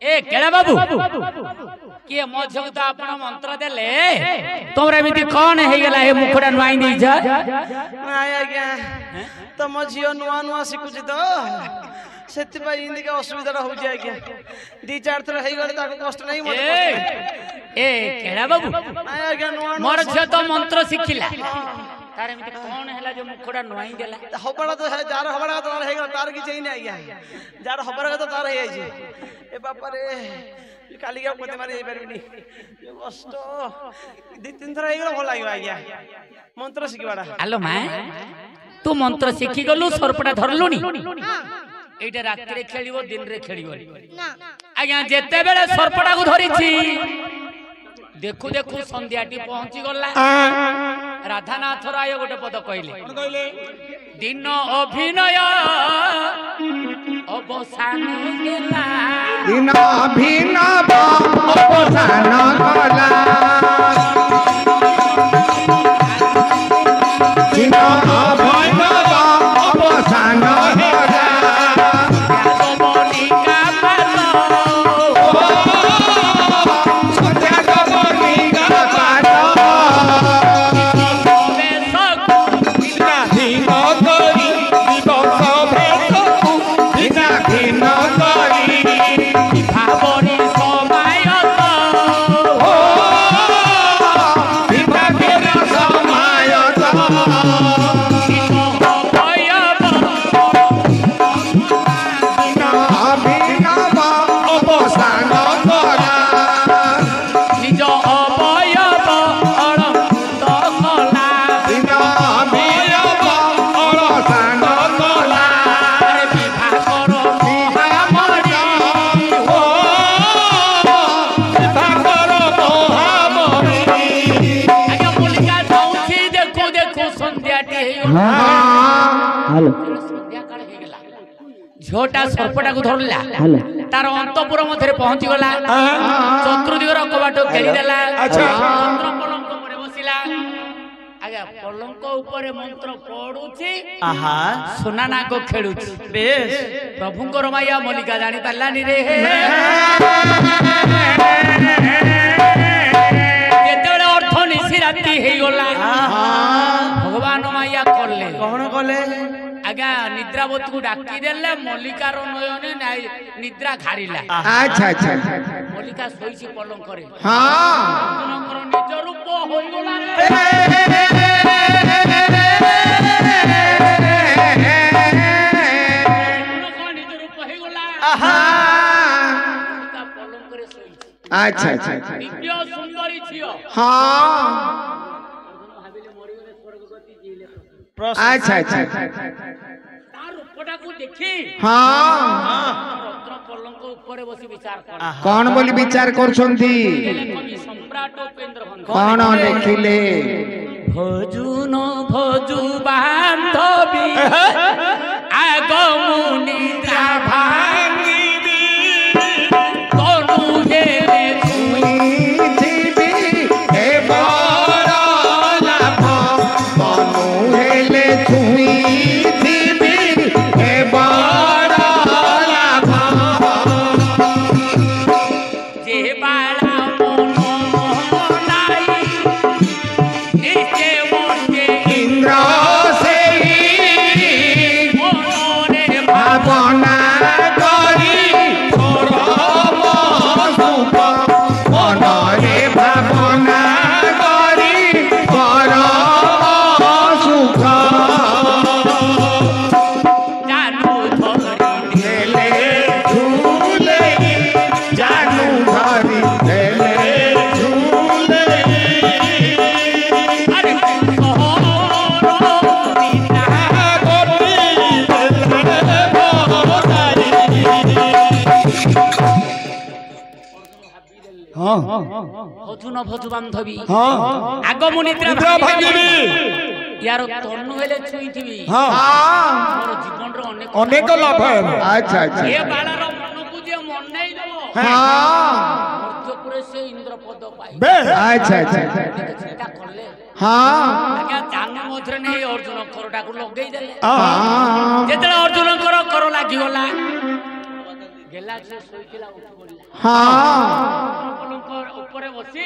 ए केड़ा बाबू किए मो झियो तो आपण मंत्र देले तोमरे एमिति कोन हे गेला हे मुखडा नुआई दै जा नाय आज्ञा तो मो झियो नुआ नुआ सिकुछि तो सेति पई इंदी के असुविधा हो जाय आज्ञा दी चार थर हे गले ताको कष्ट नहीं मोर ए केड़ा बाबू नाय आज्ञा नुआ मोर झियो तो मंत्र सिखिला तारे एमिति कोन हैला जो मुखडा नुआई देला हबड़ा तो है जार हबड़ा तो हे गला तार की चाहिए नहीं आज्ञा जार हबड़ा तो तार हे आइछि ए बापा रे काली के कोते मारी परबिनी ये कष्ट दी तीन थर हे गला भल लागियो आज्ञा मंत्र सिखिबाडा आलो मां तू मंत्र सिखि गलु सरपटा धरलुनी एटा रात रे खेलिबो दिन रे खेलिबो ना आज्ञा जेते बेले सरपटा को धरिछि देखु देखु संध्याटी पहुंची गला राधानाथ राय गोटे पद कहले दिन अभिनय अवसान गेला दिन अभिनव अवसान गला दिन अभिनव अवसान गला झोटा सर्पटा को धरला तार अंतपुर मध्य पहुंची गला चतुर्दिगर कबाट घेरी देला मंत्र पलंक ऊपर बसिला आगे पलंक ऊपर मंत्र पढुची आहा सोना नाग खेलुची बेस प्रभु को रमाया मल्लिका जानी पालानी रे केतेबेले अर्थ निसी राती हे गला भगवान माया करले कौन कले आज्ञा निद्रावत को डाकी देले मल्लिकार नयने नाई निद्रा घारिला अच्छा अच्छा मल्लिका सोईसी पलंक करे हां निज रूप होई गला निज रूप होई गला आहा मल्लिका पलंक करे सोईसी अच्छा अच्छा दिव्य सुंदरी छियो हां भाबिले मरि गले स्वर्ग गति जिले अच्छा अच्छा तार रूपटा को देखी हां रत्न पलंक ऊपर बसी विचार कर कौन बोली विचार करछंती कवि सम्राट उपेंद्र भंग कौन लिखिले भजुन भजु बांधवी आगमुनि भांगिबी तनु हेले छुई जीवी हे बड़ा लाभ तनु हेले छुई जीवी हे बड़ा लाभ जे बाला मन नाई निजे मोटे इंद्र से मनोरे भावना करी परम सुख मनरे भावना करी परम सुख जानू धरी देले झूले जानू धरी देले झूले अरे सोहरो दीना भजु न भजु बांधवी आग मु निद्रा भांगिबी यार तनु हेले छुईथिबी मोर जीवन रो अनेक लाभ अच्छा अच्छा ए बालार मन को जे मन नै दबो मर्त्यपुरे से इंद्र पद पाई अच्छा अच्छा चिंता करले आज्ञा जानु मधुर नहीं अर्जुन करटा को लगेई देले जेतले अर्जुन कर लागी होला গেলা যে শোইছিলা উঠি পড়িলা হ্যাঁ উপরে বসি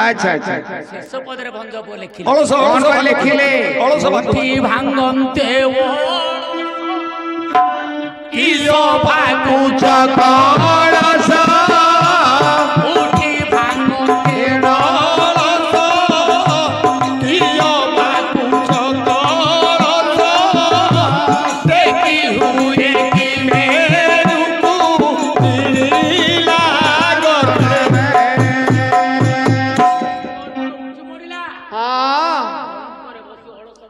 আচ্ছা আচ্ছা শেষ পদরে ভঞ্জপ লেখিলে অলস অলস লেখিলে অলস উঠি ভাঙ্গন্তে ও ইসো ভাকুচ কলস উঠি ভাঙ্গন্তে অলস ইসো ভাকুচ কলস দেখি হুয়ে কি মেরুকু দিলা গরে উঠি পড়িলা হ্যাঁ উপরে বসি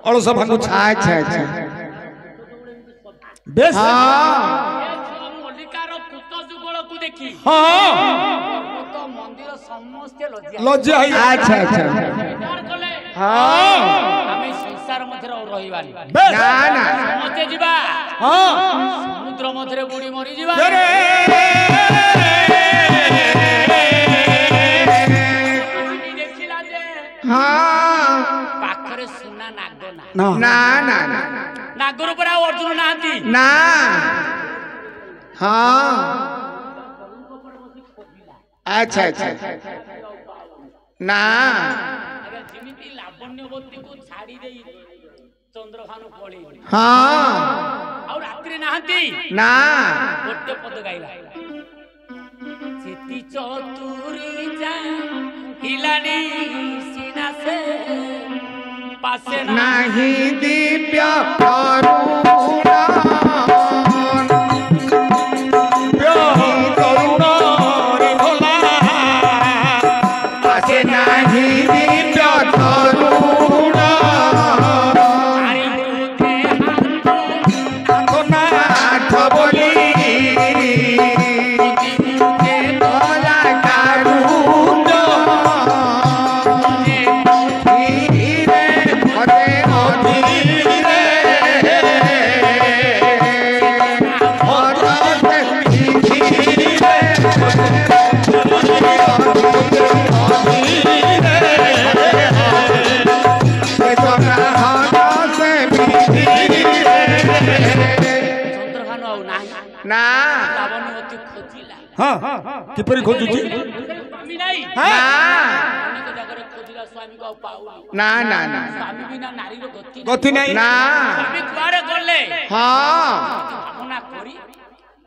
অলস ভাকুচ আচ্ছা আচ্ছা বেশ মল্লিକାର କୂଟ ଯୁଗଳକୁ ଦେଖି হ্যাঁ ପର୍ବତ ମନ୍ଦିର ସମସ୍ତେ লজ্জা হই আচ্ছা আচ্ছা ବିଚାର କଲେ হ্যাঁ ଆମେ ସଂସାର ମଧ୍ୟରେ ଆଉ ରହିବାନି বেশ না না ସମସ୍ତେ ଯିବା হ্যাঁ ସମୁଦ୍ର ମଧ୍ୟରେ ବୁଡ଼ି ମରିଯିବା রে ସ୍ୱାମୀ ଦେଖିଲା ଯେ হ্যাঁ ପାଖରେ ସୁନା ନାଗ ନାହିଁ না না না ନାଗର ଉପରେ ଆଉ ଅର୍ଜୁନ ନାହାନ୍ତି না হ্যাঁ আচ্ছা আচ্ছা না ଆଜ୍ଞା ଯେମିତି ଲାବଣ୍ୟବତୀକୁ ଛାଡ଼ି ଦେଇ ଚନ୍ଦ୍ରଭାନୁ ପଳେଇଲେ হ্যাঁ ଆଉ ରାତିରେ ନାହାନ୍ତି না ଗୋଟେ ପଦ ଗାଇଲା ଚିତି ଚତୁରୀ ଯା ହିଲାଣି ସିନା ସେ ପାଶେ নাহি দিব্য করুণ আছে নাহি দিব্য করুণ আরে মুখে হাত নাথ বলি মুখে কলা কারুণ ধীরে ধরে অধীরে হঠাৎ ধীরে ଚନ୍ଦ୍ରଭାନୁ ଆଉ ନାହିଁ না ଲାବଣ୍ୟବତୀ ଖୋଜିଲା হ্যাঁ কিপরি খোঁজুছি ସ୍ୱାମୀ ନାହିଁ না ଅନେକ ଜାଗାରେ ଖୋଜିଲା ସ୍ୱାମୀକୁ ଆଉ ପାଉନି না না না ସ୍ୱାମୀ ବିନା ନାରୀର ଗତି ନାହିଁ। গতি নাই না ସ୍ୱାମୀ କୁଆଡେ ଗଲେ হ্যাঁ ଭାବନା କରି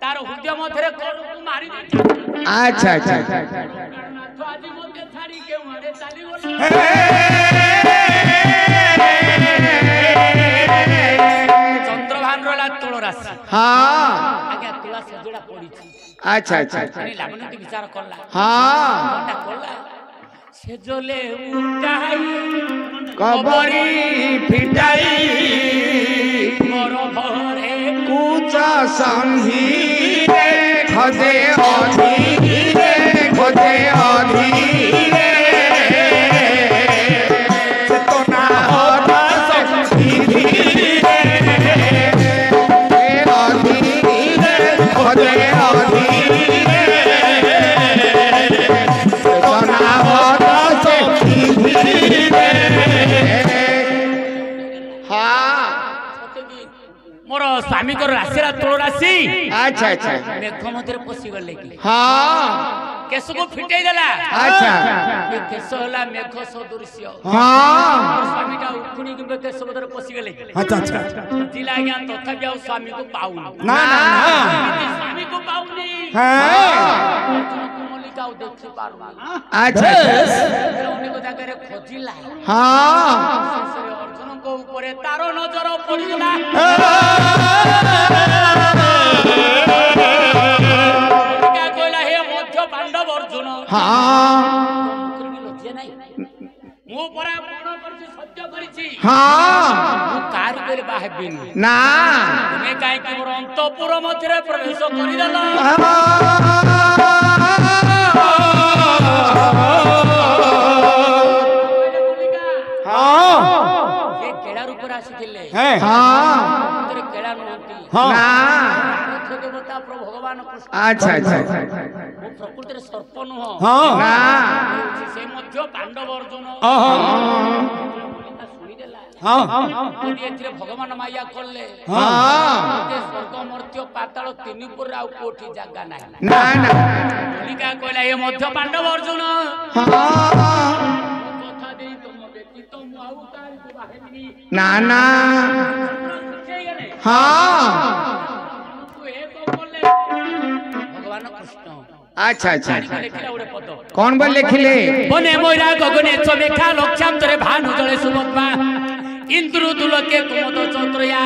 ତାର ହୃଦୟ ମଧ୍ୟରେ କଳକୁ ମାରି ଦେଇଛି আচ্ছা আচ্ছা ନାଥ ଆଜି ମୋତେ ଛାଡ଼ି କେଉଁ ଆଡେ ଚାଲିଗଲା ଚନ୍ଦ୍ରଭାନୁ ରହିଲା ତୁଳ ରାଶି হ্যাঁ ଆଜ୍ଞା ତୁଳା ସଜଡ଼ା ପଡିଛି আচ্ছা আচ্ছা ମାନେ ଲାବଣ୍ୟବତୀ ବିଚାର କଲା হ্যাঁ କଣଟା କଲା ସେ ଜଲେ ଉଠାଇ কবরি ফিটাই ମୋର ଭରେ কুচ সন্ধিরে খোঁজে অধীরে খোঁজে অধীরে চেতনা হতাশ ধীরে অধীরে খোঁজে অধীরে চেতনা হতাশ ধীরে হ্যাঁ ମୋର ସ୍ୱାମୀଙ୍କର ରାଶିରା ତୁଳ ରାଶି আচ্ছা আচ্ছা ମେଘ ମଧ୍ୟରେ ପଶିଗଲେ କି হ্যাঁ କେଶକୁ ଫିଟେଇ ଦେଲା আচ্ছা ଏ କେଶ ହେଲା ମେଘ ସଦୃଶ୍ୟ হ্যাঁ ସ୍ୱାମୀଟା ଉଖୁଣି କିମ୍ବା କେଶ ମଧ୍ୟରେ ପଶିଗଲେ କି আচ্ছা আচ্ছা ବୁଝିଲା ଆଜ୍ଞା ତଥାପି ଆଉ ସ୍ୱାମୀକୁ ପାଉନି না না না ଏମିତି ସ୍ୱାମୀକୁ ପାଉନି হ্যাঁ ଅର୍ଜୁନକୁ ମଲ୍ଲିକା ଆଉ ଦେଖି ପାରୁନି আচ্ছা ସେଥିରେ ଅନେକ ଜାଗାରେ ଖୋଜିଲା হ্যাঁ ଶେଷରେ ଅର୍ଜୁନଙ୍କ ଉପରେ ତାର ନଜର ପଡିଗଲା ମଲ୍ଲିକା କହିଲା ହେ ମଧ୍ୟ ପାଣ୍ଡବ ଅର୍ଜୁନ হ্যাঁ ମୁଖରେ ଲଜ୍ଜା ନାହିଁ ମୁଁ ପରା ବଣ କରିଛି ସତ୍ୟ କରିଛି হ্যাঁ ମୁଁ କାହାରି କରି ବାହା ହେବିନି না ତୁମେ କାହିଁକି ମୋର ଅନ୍ତପୁର ମଧ୍ୟରେ ପ୍ରବେଶ କରିଦେଲ হ্যাঁ ସେ କେଳା ରୂପରେ ଆସିଥିଲେ হ্যাঁ ପ୍ରକୃତରେ କେଳା ନୁହନ୍ତି না ଆରାଧ୍ୟ ଦେବତା ପ୍ରଭୁ ଭଗବାନ କୃଷ୍ଣ আচ্ছা আচ্ছা ମୁଁ ପ୍ରକୃତରେ ସର୍ପ ନୁହଁ হ্যাঁ না ସେ ମଧ୍ୟ ପାଣ୍ଡବ ଅର୍ଜୁନ হ্যাঁ ମଲ୍ଲିକା ଶୁଣିଦେଲା हाँ एथिरे भगवान माया करले हाँ स्वर्ग मर्त्य पाताल तीन पुर आउ कोठी जागा नाही ना ना होलिका कहला ए मध्य पांडव अर्जुन हाँ कथा दे तुम व्यतीत मु आउ काई को बाहेनी ना ना हाँ तू ए तो बोले भगवान कृष्ण अच्छा अच्छा लिखिला उडे पद कौन बोल लिखिले बने मोरा गगने चमेखा लक्षांतरे भानु जळे सुबत्मा इंद्र दुलके कुमद चंद्रया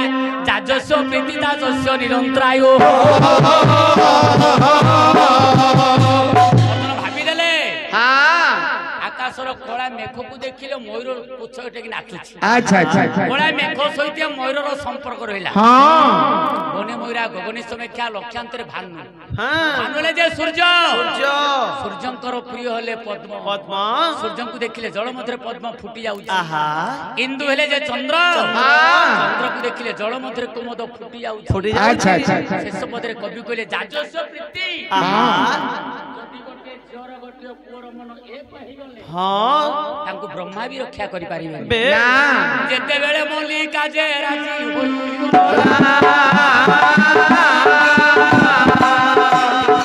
जाजस्व प्रीति दाजस्व निरंतरायो भाबी देले हाँ आकाशर कला मेघ को देखिले मयूर पुछ उठेकी नाचुछि अच्छा अच्छा कला मेघ सहित मयूरर संपर्क रहिला हाँ बने मोरा गगने समेखा लक्षांतरे भानु हाँ भानुले जे सूर्य सूर्य सूर्यंकर प्रिय हले पद्म पद्म सूर्य को देखिले जल मध्य पद्म फुटी जाउछि आहा इंदु हेले जे चंद्र हाँ चंद्र को देखिले जल मध्य कुमद फुटी जाउछि फुटी अच्छा अच्छा शेष पदरे कवि कहले जाजस्व प्रीति आहा जदि गोटे झियर गोटे पुअर मन एक होइगले हाँ तांको ब्रह्मा भी रक्षा करि पारिबे बे ना जेते बेले मल्लिका जे राजी होई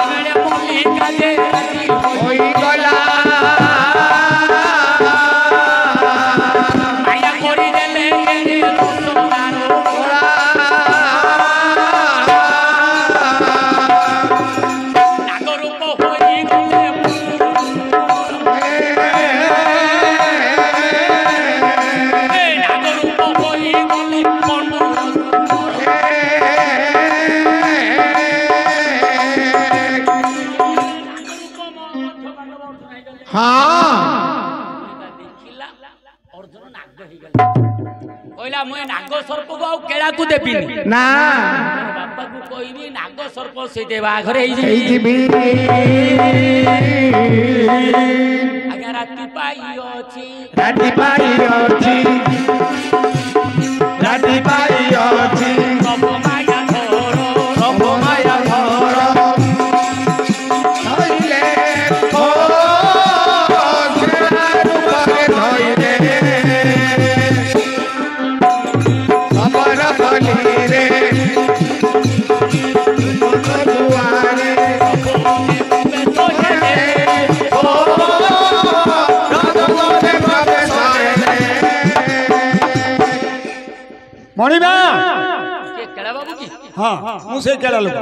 बेले मल्लिका जे राजी होई गला माया करि देले रे सोनारो नागरूप होई गले नागरूप होई गले पंडु हाँ देखिला अर्जुन नाग ହେଇଗଲା କହିଲା ମୁଁ ନାଗ ସର୍ପକୁ ଆଉ କେଳାକୁ ଦେବିନି ନା ବାପାକୁ କହିବି ନାଗ ସର୍ପ ସେଇ ଦେବା ଘରେ ଏଇ ହେଇଯିବି ଯିବି ଆଜ୍ଞା ରାତି ପାଇ ଅଛି ରାତି ପାଇ ଅଛି ରାତି ପାଇ ଅଛି ସବୁ ମାୟା ଧର ସବୁ ମାୟା ଧର ଧଇଲେ ଓ ଛେରା ରୂପରେ ଧଇଲେ ଖବର କଲିରେ ଦୁଆରେ ମଣିବା କିଏ କେଳା ବାବୁ କି ହଁ ମୁଁ ସେଇ କେଳା ଲୋକ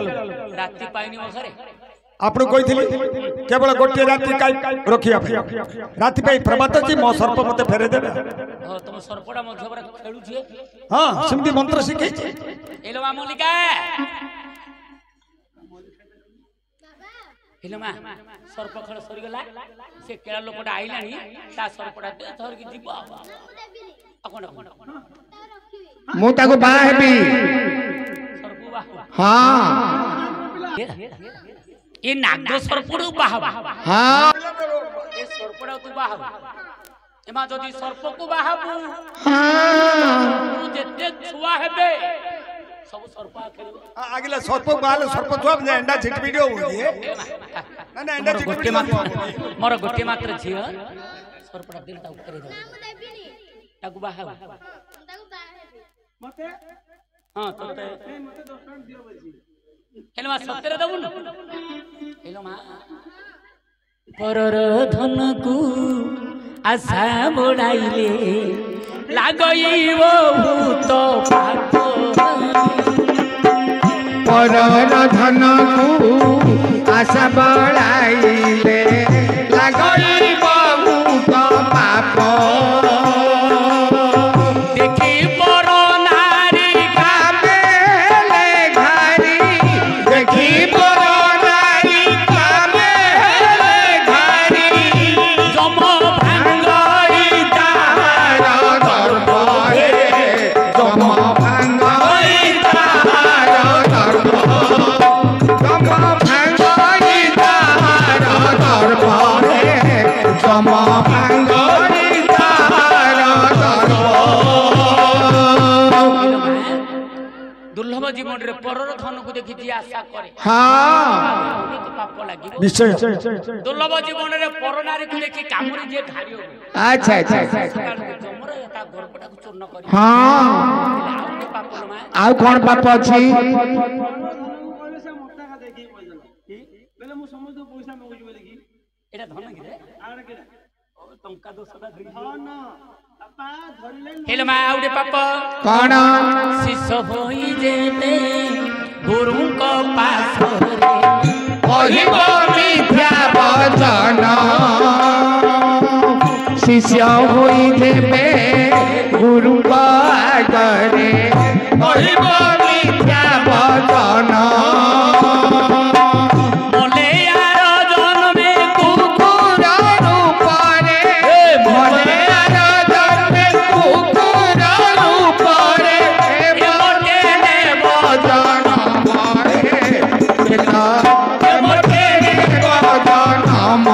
ରାତି ପାଇନି ମୋ ଘରେ ଆପଣ କହିଥିଲି କେବଳ ଗୋଟିଏ ରାତି ରଖିବା ପାଇଁ ରାତି ପାଇଁ ପ୍ରଭାତ ଅଛି ମୋ ସର୍ପ ମତେ ଫେରେଇ ଦେବେ ତମ ସର୍ପଟା ମଧ୍ୟ ପରା ଖେଳୁଛି ହଁ ସେମିତି ମନ୍ତ୍ର ଶିଖେଇଛି ହେଲୋ ମା ମଲ୍ଲିକା ହେଲୋ ମା ସର୍ପ ଖେଳ ସରିଗଲା ସେ କେଳା ଲୋକଟା ଆଇଲାଣି ତା ସର୍ପଟା ଧରିକି ଯିବ ଆଉ କଣ ମୁଁ ତାକୁ ବାହା ହେବି ସର୍ପ ବାହା ହଁ ଏ ନାଗ ସର୍ପରୁ ବାହା ହଁ ଏ ସର୍ପଟା ତୁ ବାହା ଏମା ଯଦି ସର୍ପକୁ ବାହାବୁ ହଁ ଯେତେ ଛୁଆ ହେବେ ସବୁ ସର୍ପ ଖେଳିବ ଆଗିଲା ସର୍ପ ବାହାଲେ ସର୍ପ ଛୁଆ ଏଣ୍ଡା ଝିଟି ଭିଡିଓ ହୁଏ ନା ନା ଏଣ୍ଡା ଝିଟି ଗୋଟେ ମାତ୍ର ମୋର ଗୋଟେ ମାତ୍ର ଝିଅ ସର୍ପଟା ଦିନ ତାକୁ ଫେରେଇ ଦବ ତାକୁ ବାହା ହଁ ତତେ ହେଲେ ମା ସତରେ ଦବୁନ ହେଲୋ ମା ପରର ଧନକୁ ଆଶା ବଢାଇଲେ ଲାଗଇବ ଭୂତ ପାପ ପରର ଧନକୁ ଆଶା ବଳାଇଲେ ଲାଗିବ ଭୂତ ପାପ ଦେଖି ପର ନାରୀ କାମେଲେ ଘାରି ଦେଖି ପର ନାରୀ କାମେଲେ ଘାରି ଜମ ଭାଙ୍ଗଇ ତାର ଦର୍ପରେ ଜମ ଭାଙ୍ଗଇ ତାର ଦର୍ପ ଜମ ଭାଙ୍ଗଇ ତାର ଦର୍ପରେ ଜମ ଭାଙ୍ଗଇ ତାର ଦର୍ପ ଦୁର୍ଲଭ ଜୀବନରେ ପରର ଧନକୁ ଦେଖି ଯିଏ ଆଶା କରେ ହଁ ଅନେକ ପାପ ଲାଗିବ ନିଶ୍ଚୟ ଦୁର୍ଲଭ ଜୀବନରେ ପର ନାରୀକୁ ଦେଖି କାମୁଡ଼ି ଯିଏ ଘାରି ହବ ଆଚ୍ଛା ଆଚ୍ଛା ସକାଳକୁ ଜମର ତା ଗର୍ଭଟାକୁ ଚୂର୍ଣ୍ଣ କରି ହଁ ଆଉ ଗୋଟେ ପାପ ଲୋ ମା ଆଉ କଣ ପାପ ଅଛି? ଏଟା ଧନ କି ରେ ଟଙ୍କା 200 ଧରି ହେଲେ ମା ଆଉ ଗୋଟେ ପାପ କଣ? ଶିଷ ହୋଇ ଯେବେ ଗୁରୁଙ୍କ ପାଶରେ କହିବ ମିଥ୍ୟା ବଚନ ଶିଷ୍ୟ ହୋଇ ଯେବେ ଗୁରୁଙ୍କ ଆଗରେ କହିବ ମିଥ୍ୟା ବଚନ ମଲେୟାର ଜନ୍ମେ କୁକୁର ରୂପରେ ମଲେୟାର ଜନ୍ମେ କୁକୁର ରୂପରେ ଏମଟେ ନେବ ଜନମରେ ସେଟା ଏମଟେ ନେବ ଜନମ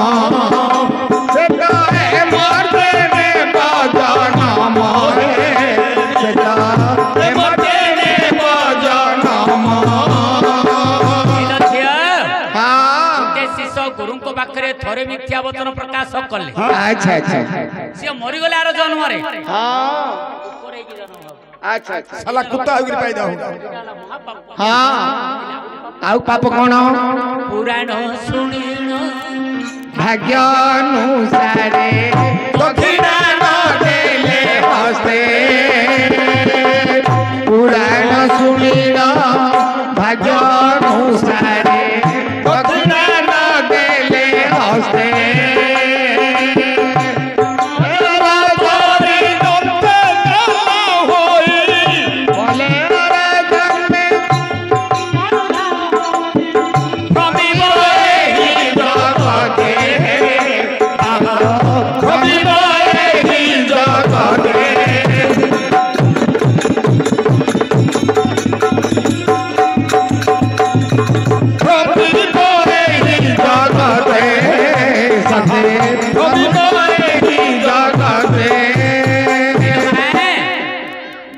ସେଟା ଏମଟେ ନେବ ଜନମରେ ସେଟା ଏମଟେ ନେବ ଜନମ। ଶିଷ ଗୁରୁଙ୍କ ପାଖରେ ଥରେ ମିଥ୍ୟା ବଚନ ପ୍ରକାଶ କଲେ ଆଚ୍ଛା ଆଚ୍ଛା ସିଏ ମରିଗଲେ ଆର ଜନ୍ମରେ ସାଲା କୁତ୍ତା ହେଇକି ପାଇଦା ହଁ ଆଉ ପାପ କଣ? ପୁରାଣ ଶୁଣିଣ ଭାଗ୍ୟ ଅନୁସାରେ ଦକ୍ଷିଣା ନ ଦେଲେ ହସ୍ତେ ପୁରାଣ ଶୁଣିଲ ଭାଗ୍ୟ ଅନୁସାରେ ଦକ୍ଷିଣା ନ ଦେଲେ ହସ୍ତେ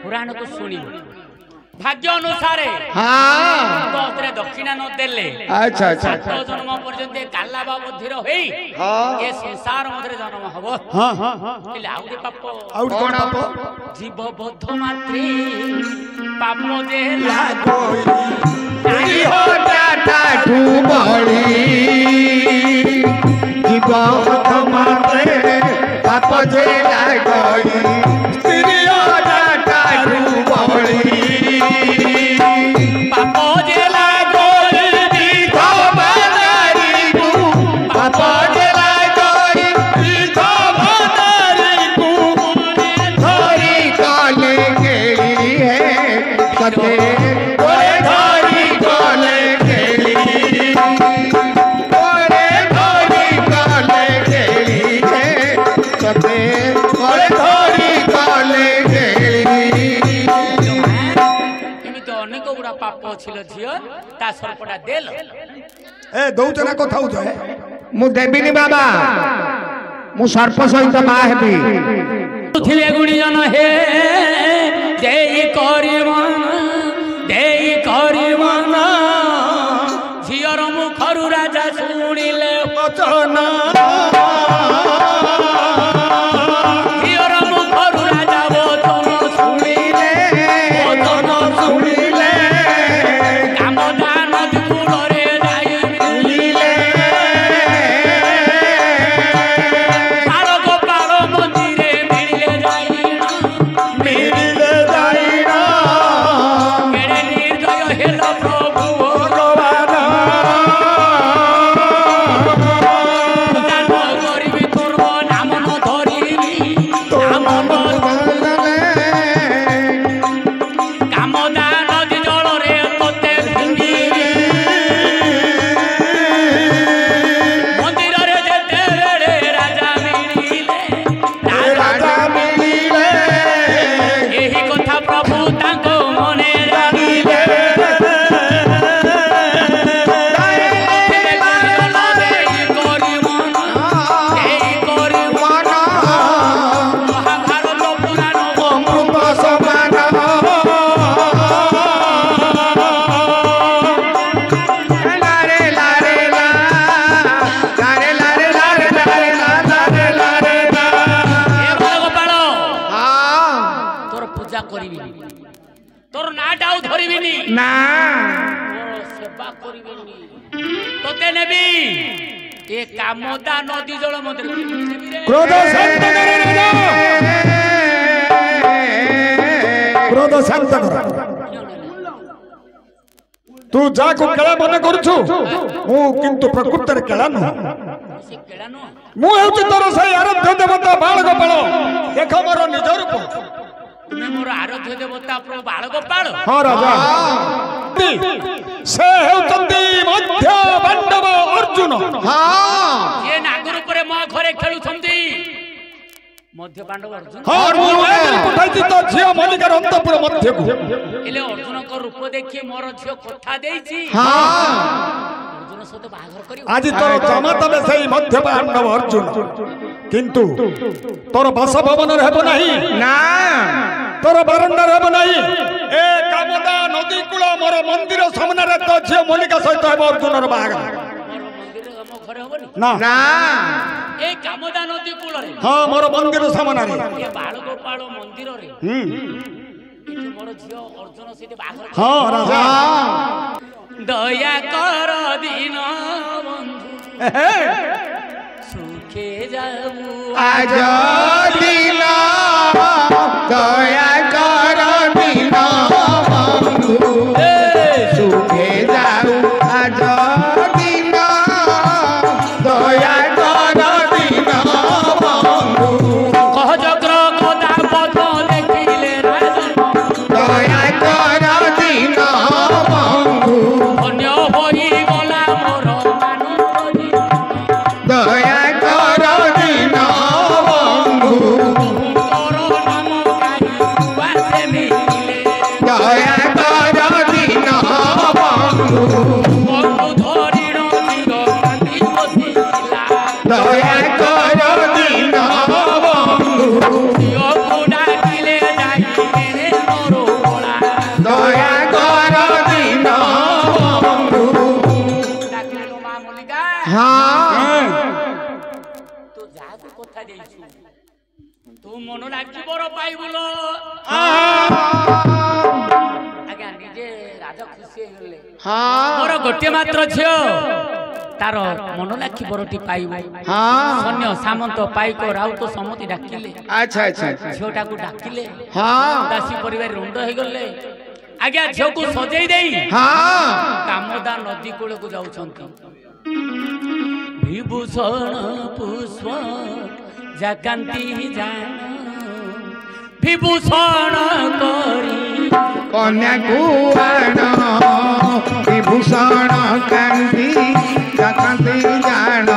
ପୁରାଣକୁ ଶୁଣିବ ଭାଗ୍ୟ ଅନୁସାରେ ଦକ୍ଷିଣା ନ ଦେଲେ ଆଚ୍ଛା ଆଚ୍ଛା ସାତ ଜନ୍ମ ପର୍ଯ୍ୟନ୍ତ କାଲାବା ବୁଦ୍ଧିର ହେଇ ଏ ସଂସାର ମଧ୍ୟରେ ଜନ୍ମ ହବ। ହେଲେ ଆଉ ଗୋଟେ ପାପ ଆଉ କଣ ପାପ? ଜୀବ ବୋଧ ମାତ୍ରେ ପାପ ଯେ ଠାଠୁ ବଳି ଜୀବ ମାତ୍ରେ ପାପ ଯେ ଲାଗି ସ୍ତ୍ରୀ ଠାଠୁ ବଳି ପାପ ଯେ ଲାଗି ପାପ ଯେ ଲାଗି ଧରି କଲେ କେଳି ହେ ସତେ ଧରି କଲେ କେଳି ଧରି କଲେ କେଳି ହେ ସତେ ଧରି କଲେ କେଳି। ଏମିତି ଅନେକ ଗୁଡା ପାପ ছিল ଝିଅ ତା ସର୍ପଟା ଦେଲ ଏ ଦଉଛ ନା କଥା ହଉଛ ମୁଁ ଦେବିନି ବାବା ମୁଁ ସର୍ପ ସହିତ ମା ହେବି। ଥିଲେ ଗୁଣିଜନ ହେ ଦେଇ କରିବନ ଝିଅର ମୁଖରୁ ରାଜା ଶୁଣିଲେ ବଚନ ଝିଅର ମୁଖରୁ ରାଜା ବଚନ ଶୁଣିଲେ କାମ ଦାନ ଦୂରରେ ଯାଇ ମିଳିଲେ ପାଳ ଗୋପାଳ ମନ୍ଦିରେ ମିଳିଲେ ଯାଇଣ କେଡ଼େ ନିର୍ଦୟ ହେଲ ପ୍ରଭୁ ଦାନ କରିବିନି ନା ତୋର ସେବା କରିବିନି ତତେ ନେବି ଏ କାମଦା ନଦୀ ଜଳ ମନ୍ଦିର କ୍ରୋଧ ଶାନ୍ତ କର ରାଜା କ୍ରୋଧ ଶାନ୍ତ କର ତୁ ଯାହାକୁ କେଳା ମନେ କରୁଛୁ ମୁଁ କିନ୍ତୁ ପ୍ରକୃତରେ କେଳା ନୁହଁ ସେ କେଳା ନୁହଁ ମୁଁ ହେଉଛି ତୋର ସେଇ ଆରାଧ୍ୟ ଦେବତା ବାଳଗୋପାଳ ଦେଖ ମୋର ନିଜ ରୂପ ତୁମେ ମୋର ଆରାଧ୍ୟ ଦେବତା ପ୍ରଭୁ ବାଳଗୋପାଳ ହଁ ରାଜା ସେ ହେଉଛନ୍ତି ମଧ୍ୟ ପାଣ୍ଡବ ଅର୍ଜୁନ ହଁ ଯିଏ ନାଗ ରୂପରେ ମୋ ଘରେ ଖେଳୁଛନ୍ତି ମଧ୍ୟ ପାଣ୍ଡବ ଅର୍ଜୁନ ହଁ ମୁଁ ପଠାଇଛି ତ ଝିଅ ମଲ୍ଲିକାର ଅନ୍ତପୁର ମଧ୍ୟକୁ ହେଲେ ଅର୍ଜୁନଙ୍କ ରୂପ ଦେଖି ମୋର ଝିଅ କଥା ଦେଇଛି ହଁ ଅର୍ଜୁନ ସହିତ ବାହାଘର କରିବ ଆଜି ତୋର ଜମା ତବେ ସେଇ ମଧ୍ୟ ପାଣ୍ଡବ ଅର୍ଜୁନ କିନ୍ତୁ ତୋର ବାସଭବନରେ ହେବ ନାହିଁ ନା ତୋର ବାରଣ୍ଡାରେ ହେବ ନାହିଁ ଏ କାମଦା ନଦୀ କୂଳ ମୋର ମନ୍ଦିର ସାମ୍ନାରେ ତ ଝିଅ ମଲ୍ଲିକା ସହିତ ହେବ ଅର୍ଜୁନର ବାହାଘର ମୋର ମନ୍ଦିର ଆମ ଘରେ ହବନି ନା ନା ଏ କାମଦା ନଦୀ କୂଳରେ ହଁ ମୋର ମନ୍ଦିର ସାମ୍ନାରେ ଏ ବାଳଗୋପାଳ ମନ୍ଦିରରେ ଏଠି ମୋର ଝିଅ ଅର୍ଜୁନ ସହିତ ବାହାଘର ହଁ ରାଜା ଦୟା କର ଦିନ ବନ୍ଧୁ ସୁଖେ ଯାଉ আজ দিন দয়া কর দিন বন্ধু সুখে যাও আজ দিন দয়া কর দিন বন্ধু কহ চক্র কথা পথ দেখিলে রাজন দয়া কর দিন বন্ধু ধন্য হই গলা মোর মানুষ দয়া কর দিন বন্ধু তোর নাম গাই বাসে মিলে দয়া কর দিন বন্ধু বন্ধু ধরিণ চির কান্দি বসিলা দয়া কর দিন বন্ধু ঝিଅକୁ ডাকিলে যাই মেরে মোর গলা দয়া কর দিন বন্ধু ডাকিলে লো মা মল্লিকা হ্যাঁ তু যাহাକୁ কথা ଦେଇଛୁ ତୁ ମନ ଡାକି ବର ପାଇବୁଲୋ ଆଜ୍ଞା ନିଜେ ରାଜା ଖୁସି ହେଇଗଲେ হ্যাঁ ମୋର ଗୋଟିଏ ମାତ୍ର ଝିଅ ତାର ମନ ଲାଖି ବରଟି ପାଇବ হ্যাঁ ସୈନ୍ୟ ସାମନ୍ତ ପାଇକ ରାଉତ ସମତି ଡାକିଲେ আচ্ছা আচ্ছা ଝିଅଟାକୁ ଡାକିଲେ হ্যাঁ ଦାସୀ ପରିବାର ରୁଣ୍ଡ ହେଇଗଲେ ଆଜ୍ଞା ଝିଅକୁ ସଜେଇ ଦେଇ হ্যাঁ କାମଦା ନଦୀ କୂଳକୁ ଯାଉଛନ୍ତି ବିଭୂଷଣ ପୁଷ୍ପ ଜାକାନ୍ତି ଜାଣ ବିଭୂଷଣ କରି কন্যাকু আণ বিভূষণ কান্তি কান্তি জাণ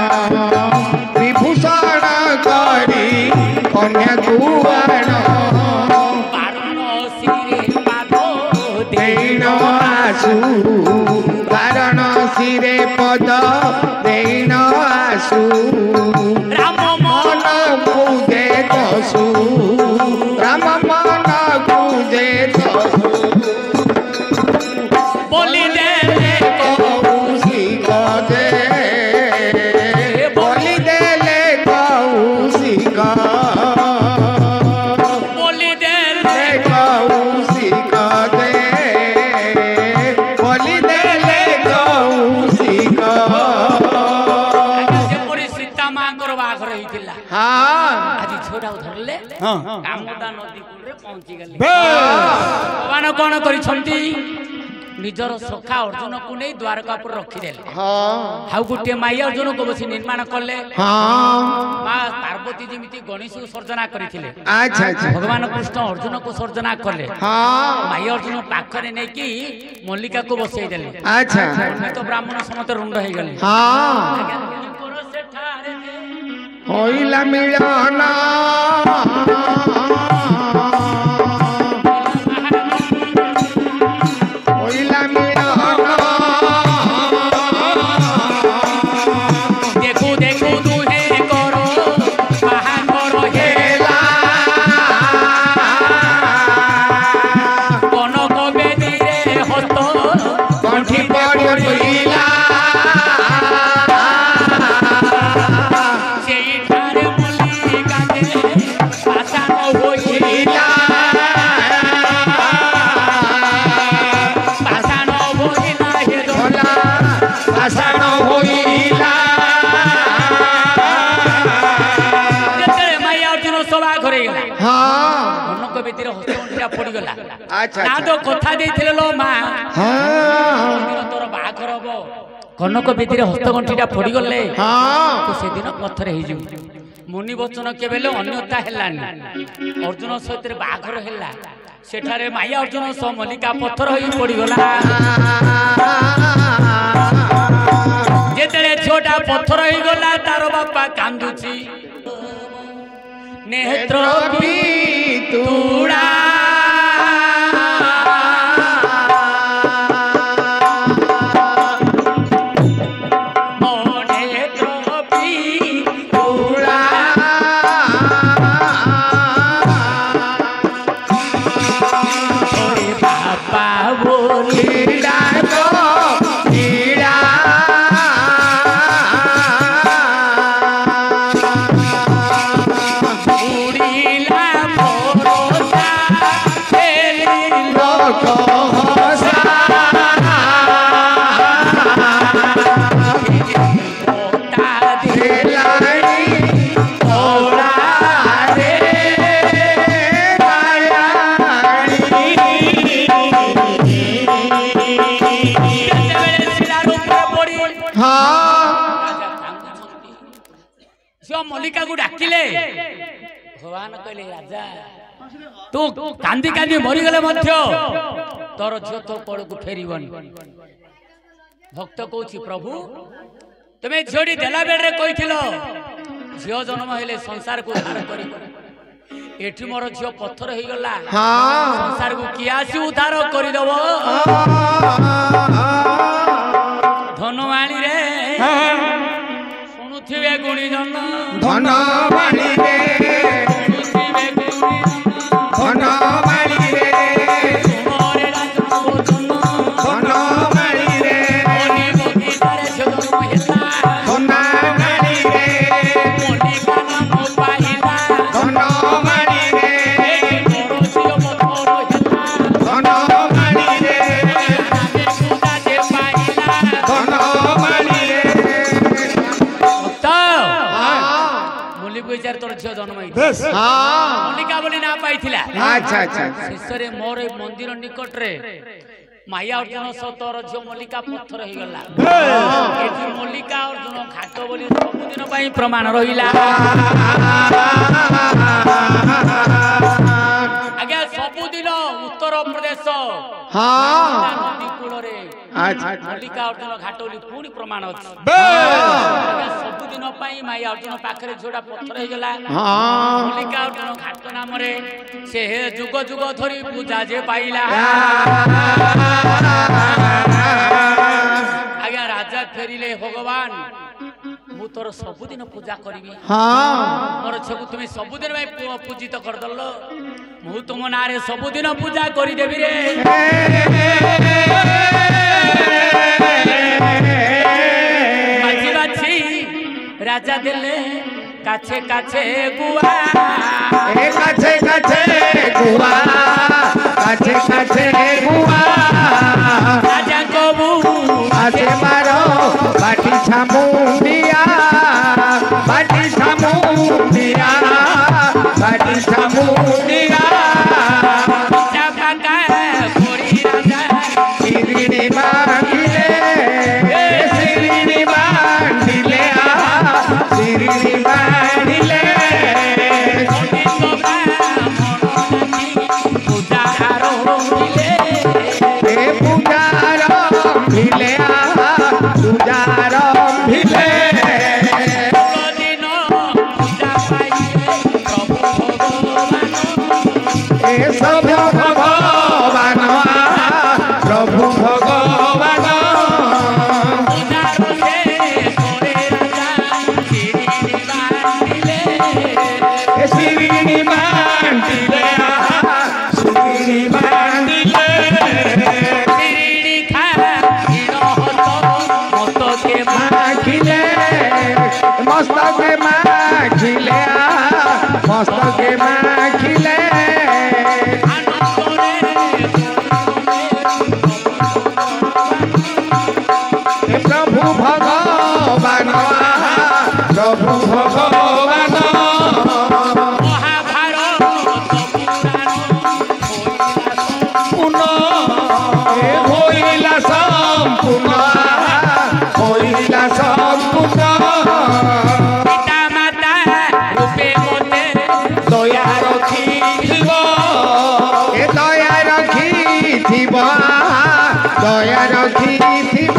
বিভূষণ করি কন্যাকু আণ বারণ শিরে পাদ দেইন আসু কারণ শিরে পদ দেইন আসু রাম মন মন কুদে দসু রাম মন কুদে দসু বলি দেলে কৌশিক দে বলি দেলে কৌশিক বলি দেলে কৌশিক দে বলি দেলে কৌশিক যেপରି ସୀତା ମାଙ୍କର ବାହାଘର ହେଇଥିଲା হ্যাঁ ଆଜି ଝିଅଟାକୁ ଧରିଲେ ହଁ କାମଦା ନଦୀ କୂଳରେ ପହଞ୍ଚିଗଲେ ବେଶ ଭଗବାନ କଣ କରିଛନ୍ତି ନିଜର ସଖା ଅର୍ଜୁନକୁ ନେଇ ଦ୍ୱାରକାପୁର ରଖିଦେଲେ হ্যাঁ ଆଉ ଗୋଟିଏ ମାଇ ଅର୍ଜୁନକୁ ବସି ନିର୍ମାଣ କଲେ হ্যাঁ ମା ପାର୍ବତୀ ଯେମିତି ଗଣେଶକୁ ସର୍ଜନା କରିଥିଲେ আচ্ছা আচ্ছা ଭଗବାନ କୃଷ୍ଣ ଅର୍ଜୁନକୁ ସର୍ଜନା କଲେ হ্যাঁ ମାଇ ଅର୍ଜୁନ ପାଖରେ ନେଇକି ମଲ୍ଲିକାକୁ ବସେଇ ଦେଲେ আচ্ছা ତ ବ୍ରାହ୍ମଣ ସମସ୍ତେ ରୁଣ୍ଡ ହେଇଗଲେ হ্যাঁ ଆଜ୍ଞା, ତୁମର ସେଠାରେ ଯେ হইলা মিলন হইলা মিলন দেখু দেখু দুহে করো বাহাঘর হেলা কনক বেদিরে হস্ত কণ্ঠি পড়িলা সেইঠারে মল্লিকাকে ଟା ପଡିଗଲା ଆଚ୍ଛା ନା ତ କଥା ଦେଇଥିଲେ ଲୋ ମା ହଁ ତୋର ବାହାଘର ହବ କନକ ବେଦିରେ ହସ୍ତଗଣ୍ଠିଟା ପଡିଗଲେ ହଁ ତୁ ସେଦିନ ପଥର ହେଇଯିବୁ ମୁନି ବଚନ କେବେ ଅନ୍ୟତା ହେଲାନି ଅର୍ଜୁନ ସହିତ ବାହାଘର ହେଲା ସେଠାରେ ମାୟା ଅର୍ଜୁନ ସହ ମଲ୍ଲିକା ପଥର ହୋଇ ପଡିଗଲା ଯେତେବେଳେ ଝିଅଟା ପଥର ହେଇଗଲା ତାର ବାପା କାନ୍ଦୁଛି ନେତ୍ର ତୁଳା मल्लिका को डाकिले भगवान कहले राजा तू कांदी कांदी मरीगले तोर झील तो कड़ को फेरबन भक्त कौच प्रभु तुम्हें झीटी देला बेड़े कही झील जन्म हेले संसार को उद्धार कर एठी मोर झील पत्थर हो गला संसार को किए आसी उद्धार करदेव धनवाणी रे शुणुवे गुणीजन धनवाणी रे धनवाणी रे धनवाणी रे धनवाणी रे धनवाणी रे धनवाणी रे धनवाणी रे तोर झील जन्म मल्लिका बोली ना पाई शेष मोर मंदिर निकट रे माया अर्जुन सह तोर झील मल्लिका पत्थर हो गला मल्लिका अर्जुन घाट बोली सबुदिन प्रमाण रहा आज्ञा सबुदिन उत्तर प्रदेश नदी कूल मल्लिका अर्जुन घाट बोली पुणी प्रमाण अच्छे सबुदिन माया अर्जुन पाखे झोड़ा पत्थर हो गला मल्लिका अर्जुन घाट नाम से जुग जुग धरी पूजा जे पाइला आज्ञा राजा फेरिले भगवान मु तोर सबुदिन पूजा करी मोर झील तुम्हें सबुदिन पूजित करदेल मु तुम ना सबुदिन पूजा करदेवी रे बाछी बाछी राजा दिले काछे काछे गुआ काछे काछे गुआ काछे काछे गुआ राजा कबू आसे मारो बाटी छामुंडिया बाटी छामुंडिया बाटी छामुंडिया चाका कोरी राजा सिरिनी बांधिले सिरिनी बांधिले सिरिनी बांधिले प्रभु भगवान सिरिनी बांधिले सिरिनी बांधिले सिरिनी मस्तक के माखिले मस्तक के माखिले प्रभु भगवान प्रभु भगवान महाभारत ଦୟା ରଖିଥିବ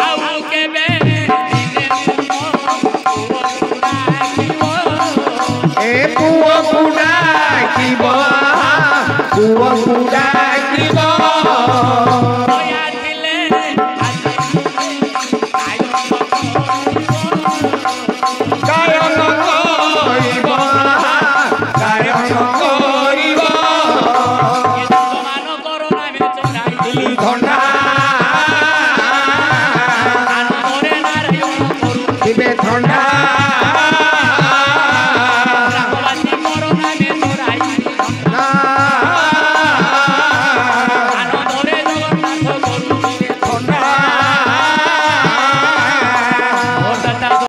ଆଉ କେବେ ଦିନେ ଏ ପୁଅକୁ ଡାକିବ ପୁଅକୁ ଡାକିବ ଦୟା ଥିଲେ ଗାୟନ କରିବ ଗାୟନ କରିବ ମାନ କରୋନା ଚଢାଇ ଧଣ୍ଡା ଆନନ୍ଦରେ ନାରାୟଣ କରୁ ଥିବେ